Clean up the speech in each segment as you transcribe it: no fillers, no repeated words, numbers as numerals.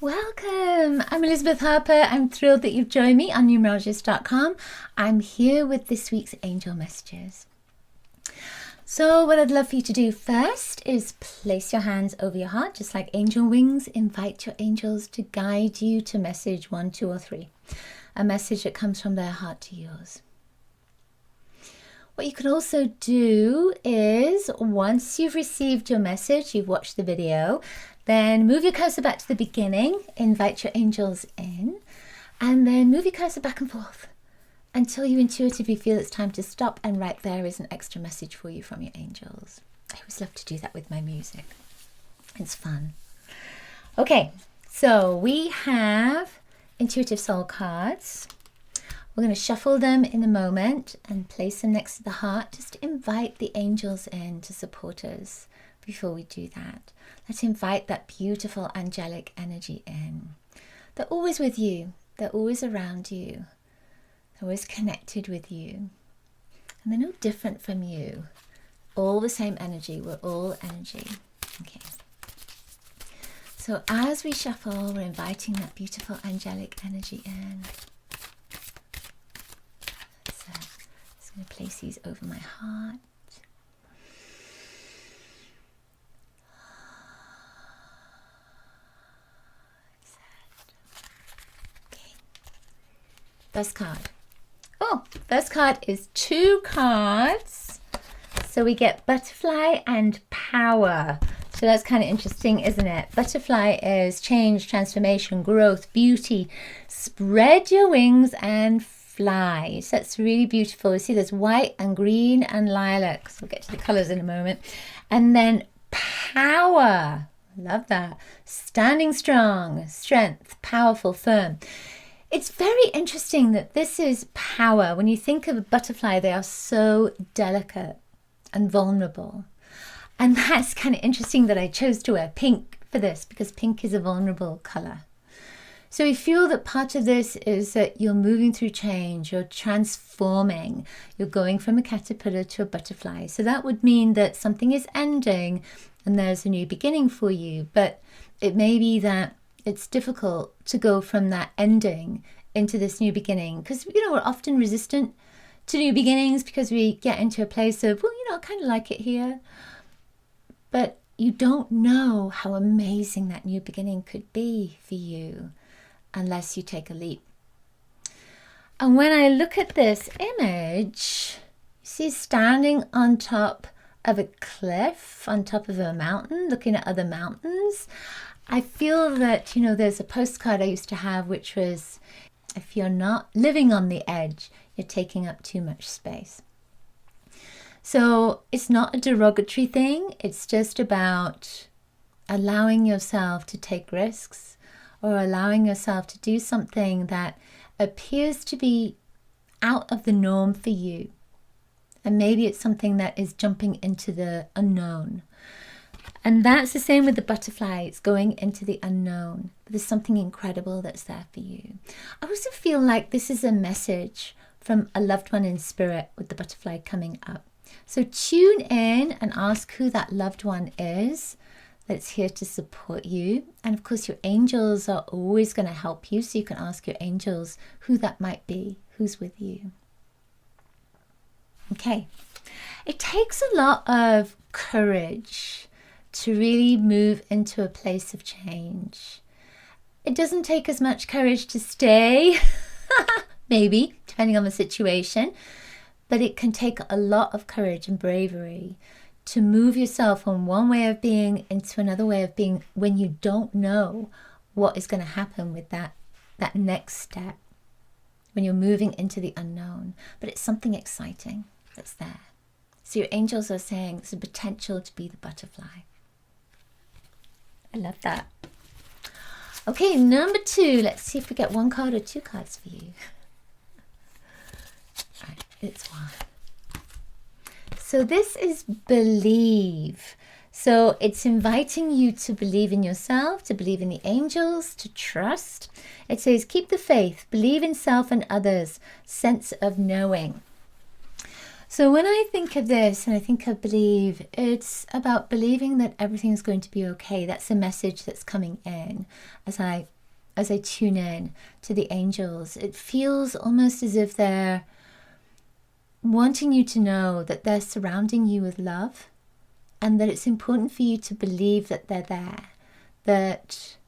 Welcome! I'm Elizabeth Harper. I'm thrilled that you've joined me on numerologist.com. I'm here with this week's angel messages. So what I'd love for you to do first is place your hands over your heart, just like angel wings. Invite your angels to guide you to message 1, 2, or 3. A message that comes from their heart to yours. What you can also do is, once you've received your message, you've watched the video, then move your cursor back to the beginning, invite your angels in, and then move your cursor back and forth until you intuitively feel it's time to stop, and right there is an extra message for you from your angels. I always love to do that with my music. It's fun. Okay, so we have intuitive soul cards. We're going to shuffle them in a moment and place them next to the heart. Just invite the angels in to support us before we do that. Let's invite that beautiful angelic energy in. They're always with you. They're always around you. They're always connected with you. And they're no different from you. All the same energy. We're all energy. Okay. So as we shuffle, we're inviting that beautiful angelic energy in. I'm going to place these over my heart. Okay. First card. Oh, first card is 2 cards. So we get butterfly and power. So that's kind of interesting, isn't it? Butterfly is change, transformation, growth, beauty. Spread your wings and fly. So that's really beautiful. You see there's white and green and lilac. So we'll get to the colors in a moment. And then power. Love that. Standing strong, strength, powerful, firm. It's very interesting that this is power. When you think of a butterfly, they are so delicate and vulnerable. And that's kind of interesting that I chose to wear pink for this, because pink is a vulnerable color. So we feel that part of this is that you're moving through change, you're transforming, you're going from a caterpillar to a butterfly. So that would mean that something is ending and there's a new beginning for you. But it may be that it's difficult to go from that ending into this new beginning, because we're often resistant to new beginnings because we get into a place of, well, I kind of like it here. But you don't know how amazing that new beginning could be for you unless you take a leap. And when I look at this image, you see standing on top of a cliff, on top of a mountain, looking at other mountains. I feel that, there's a postcard I used to have, which was, if you're not living on the edge, you're taking up too much space. So it's not a derogatory thing. It's just about allowing yourself to take risks, or allowing yourself to do something that appears to be out of the norm for you. And maybe it's something that is jumping into the unknown. And that's the same with the butterfly. It's going into the unknown. But there's something incredible that's there for you. I also feel like this is a message from a loved one in spirit with the butterfly coming up. So tune in and ask who that loved one is that's here to support you. And of course, your angels are always going to help you. So you can ask your angels who that might be, who's with you. Okay. It takes a lot of courage to really move into a place of change. It doesn't take as much courage to stay, maybe, depending on the situation. But it can take a lot of courage and bravery to move yourself from one way of being into another way of being when you don't know what is going to happen with that next step, when you're moving into the unknown. But it's something exciting that's there. So your angels are saying there's a potential to be the butterfly. I love that. Okay, number 2. Let's see if we get 1 card or 2 cards for you. All right, it's 1. So this is believe. So it's inviting you to believe in yourself, to believe in the angels, to trust. It says, keep the faith, believe in self and others, sense of knowing. So when I think of this and I think of believe, it's about believing that everything's going to be okay. That's a message that's coming in as I tune in to the angels. It feels almost as if they're wanting you to know that they're surrounding you with love, and that it's important for you to believe that they're there, that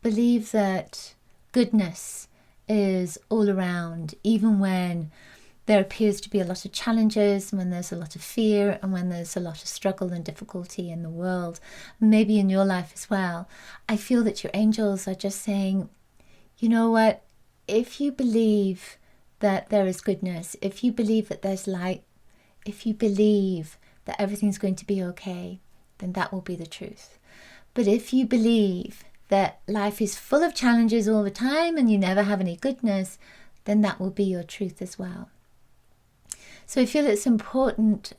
believe that goodness is all around, even when there appears to be a lot of challenges, when there's a lot of fear, and when there's a lot of struggle and difficulty in the world, maybe in your life as well. I feel that your angels are just saying, you know what, if you believe that there is goodness, if you believe that there's light, if you believe that everything's going to be okay, then that will be the truth. But if you believe that life is full of challenges all the time and you never have any goodness, then that will be your truth as well. So I feel it's an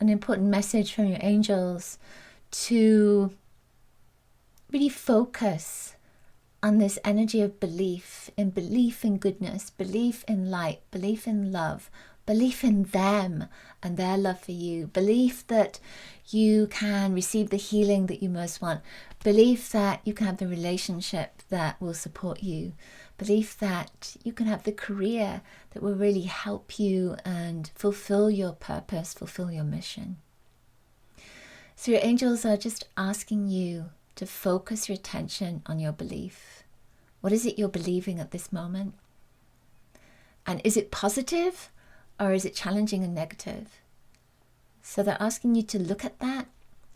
important message from your angels to really focus on this energy of belief in goodness, belief in light, belief in love, belief in them and their love for you, belief that you can receive the healing that you most want, belief that you can have the relationship that will support you, belief that you can have the career that will really help you and fulfill your purpose, fulfill your mission. So your angels are just asking you to focus your attention on your belief. What is it you're believing at this moment? And is it positive or is it challenging and negative? So they're asking you to look at that.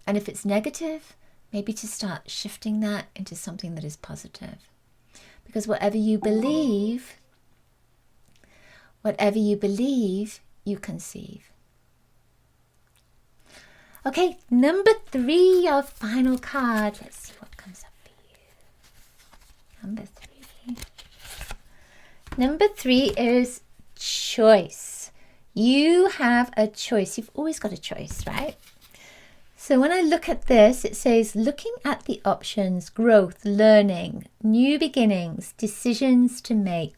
And if it's negative, maybe to start shifting that into something that is positive. Because whatever you believe, you conceive. Okay, number 3, your final card. Let's see what comes up for you. Number 3 is choice. You have a choice. You've always got a choice, right? So when I look at this, it says looking at the options, growth, learning, new beginnings, decisions to make.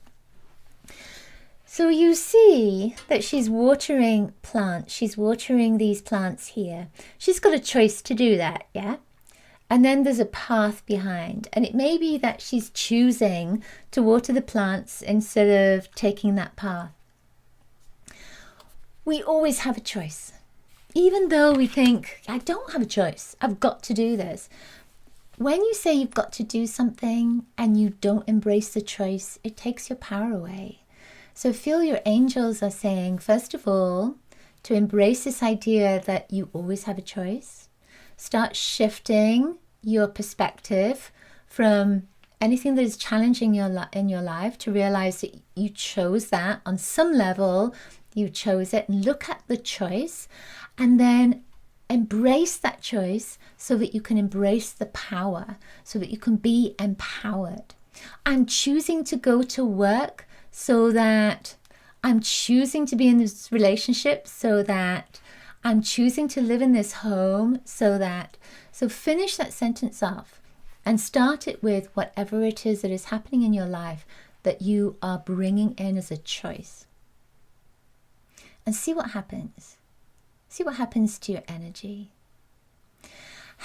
So you see that she's watering plants. She's watering these plants here. She's got a choice to do that, yeah? And then there's a path behind. And it may be that she's choosing to water the plants instead of taking that path. We always have a choice. Even though we think, I don't have a choice, I've got to do this. When you say you've got to do something and you don't embrace the choice, it takes your power away. So feel your angels are saying, first of all, to embrace this idea that you always have a choice. Start shifting your perspective from anything that is challenging in your life to realize that you chose that on some level. You chose it, and look at the choice and then embrace that choice so that you can embrace the power, so that you can be empowered. I'm choosing to go to work so that I'm choosing to be in this relationship, so that I'm choosing to live in this home, so finish that sentence off and start it with whatever it is that is happening in your life that you are bringing in as a choice. And see what happens. See what happens to your energy.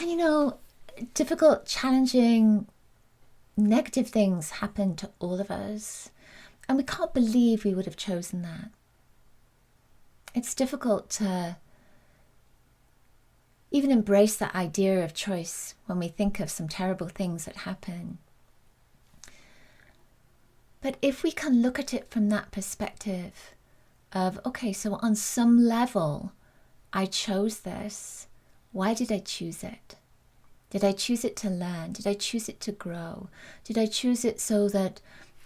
And difficult, challenging, negative things happen to all of us. And we can't believe we would have chosen that. It's difficult to even embrace that idea of choice when we think of some terrible things that happen. But if we can look at it from that perspective of, okay, so on some level, I chose this. Why did I choose it? Did I choose it to learn? Did I choose it to grow? Did I choose it so that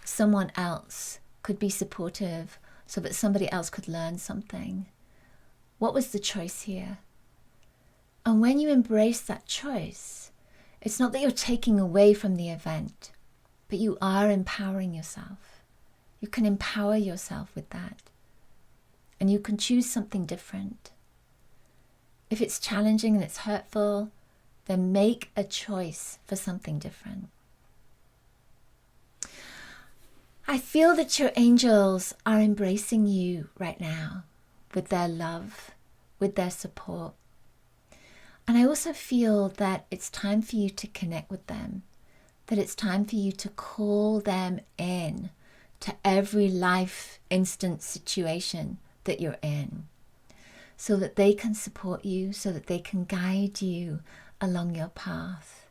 someone else could be supportive, so that somebody else could learn something? What was the choice here? And when you embrace that choice, it's not that you're taking away from the event, but you are empowering yourself. You can empower yourself with that. And you can choose something different. If it's challenging and it's hurtful, then make a choice for something different. I feel that your angels are embracing you right now. with their love, with their support. And I also feel that it's time for you to connect with them, that it's time for you to call them in to every life instant situation that you're in, so that they can support you, so that they can guide you along your path.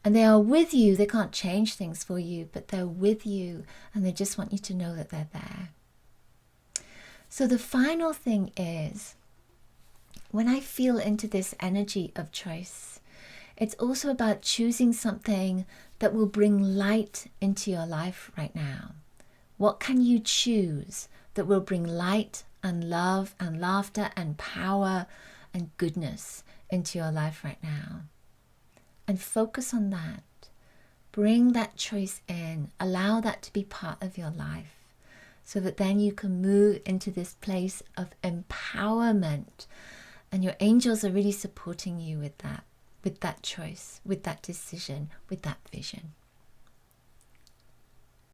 And they are with you. They can't change things for you, but they're with you, and they just want you to know that they're there. So the final thing is, when I feel into this energy of choice, it's also about choosing something that will bring light into your life right now. What can you choose that will bring light and love and laughter and power and goodness into your life right now? And focus on that. Bring that choice in. Allow that to be part of your life, so that then you can move into this place of empowerment. And your angels are really supporting you with that choice, with that decision, with that vision.